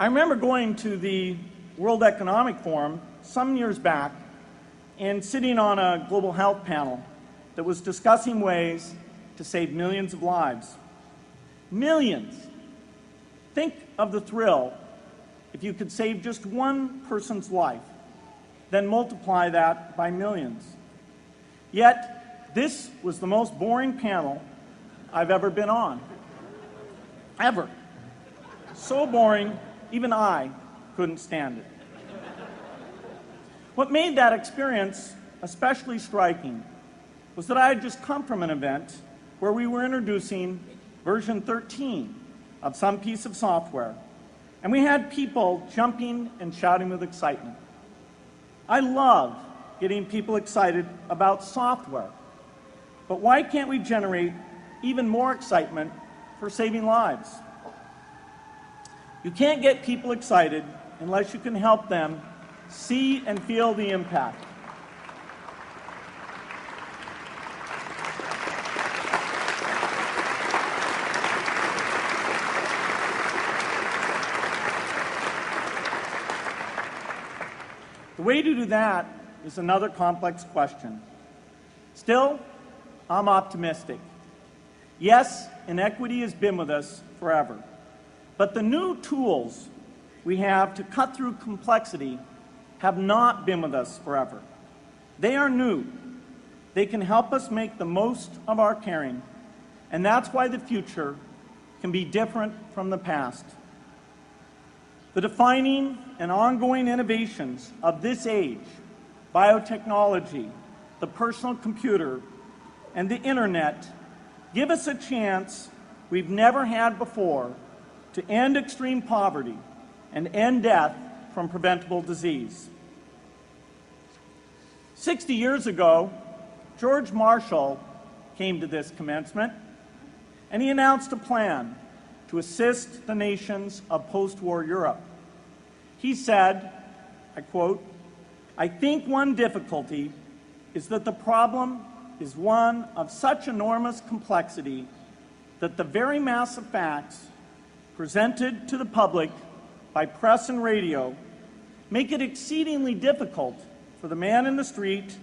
I remember going to the World Economic Forum some years back and sitting on a global health panel that was discussing ways to save millions of lives. Millions. Think of the thrill if you could save just one person's life, then multiply that by millions. Yet, this was the most boring panel I've ever been on. Ever. So boring, even I couldn't stand it. What made that experience especially striking was that I had just come from an event where we were introducing version 13 of some piece of software, and we had people jumping and shouting with excitement. I love getting people excited about software, but why can't we generate even more excitement for saving lives? You can't get people excited unless you can help them see and feel the impact. The way to do that is another complex question. Still, I'm optimistic. Yes, inequity has been with us forever, but the new tools we have to cut through complexity have not been with us forever. They are new. They can help us make the most of our caring, and that's why the future can be different from the past. The defining and ongoing innovations of this age, biotechnology, the personal computer, and the internet, give us a chance we've never had before to end extreme poverty and end death from preventable disease. 60 years ago, George Marshall came to this commencement, and he announced a plan to assist the nations of post-war Europe. He said, I quote, "I think one difficulty is that the problem is one of such enormous complexity that the very massive facts presented to the public by press and radio make it exceedingly difficult for the man in the street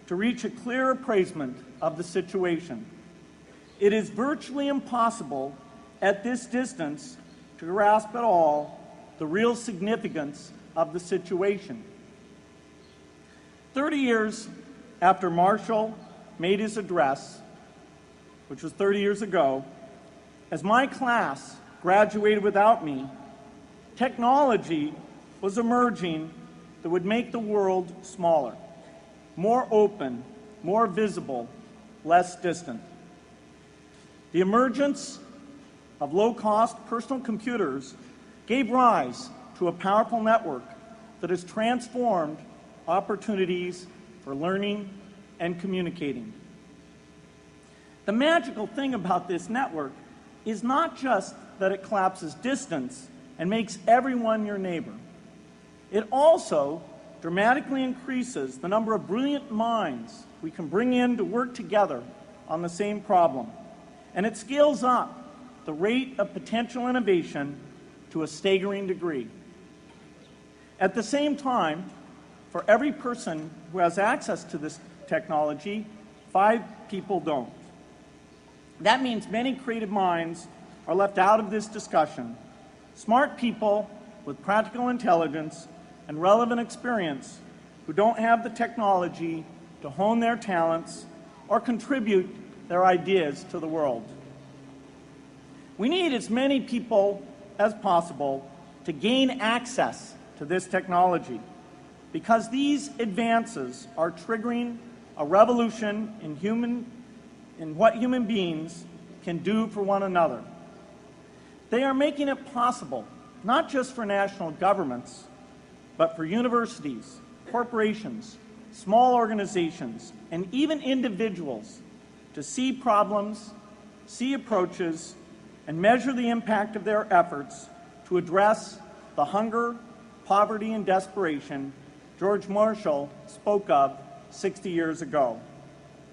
to reach a clear appraisement of the situation. It is virtually impossible at this distance to grasp at all the real significance of the situation." 30 years after Marshall made his address, which was 30 years ago, as my class graduated without me, technology was emerging that would make the world smaller, more open, more visible, less distant. The emergence of low-cost personal computers gave rise to a powerful network that has transformed opportunities for learning and communicating. The magical thing about this network is not just that it collapses distance and makes everyone your neighbor. It also dramatically increases the number of brilliant minds we can bring in to work together on the same problem. And it scales up the rate of potential innovation to a staggering degree. At the same time, for every person who has access to this technology, 5 people don't. That means many creative minds are left out of this discussion. Smart people with practical intelligence and relevant experience who don't have the technology to hone their talents or contribute their ideas to the world. We need as many people as possible to gain access to this technology because these advances are triggering a revolution in what human beings can do for one another. They are making it possible, not just for national governments, but for universities, corporations, small organizations, and even individuals to see problems, see approaches, and measure the impact of their efforts to address the hunger, poverty, and desperation George Marshall spoke of 60 years ago.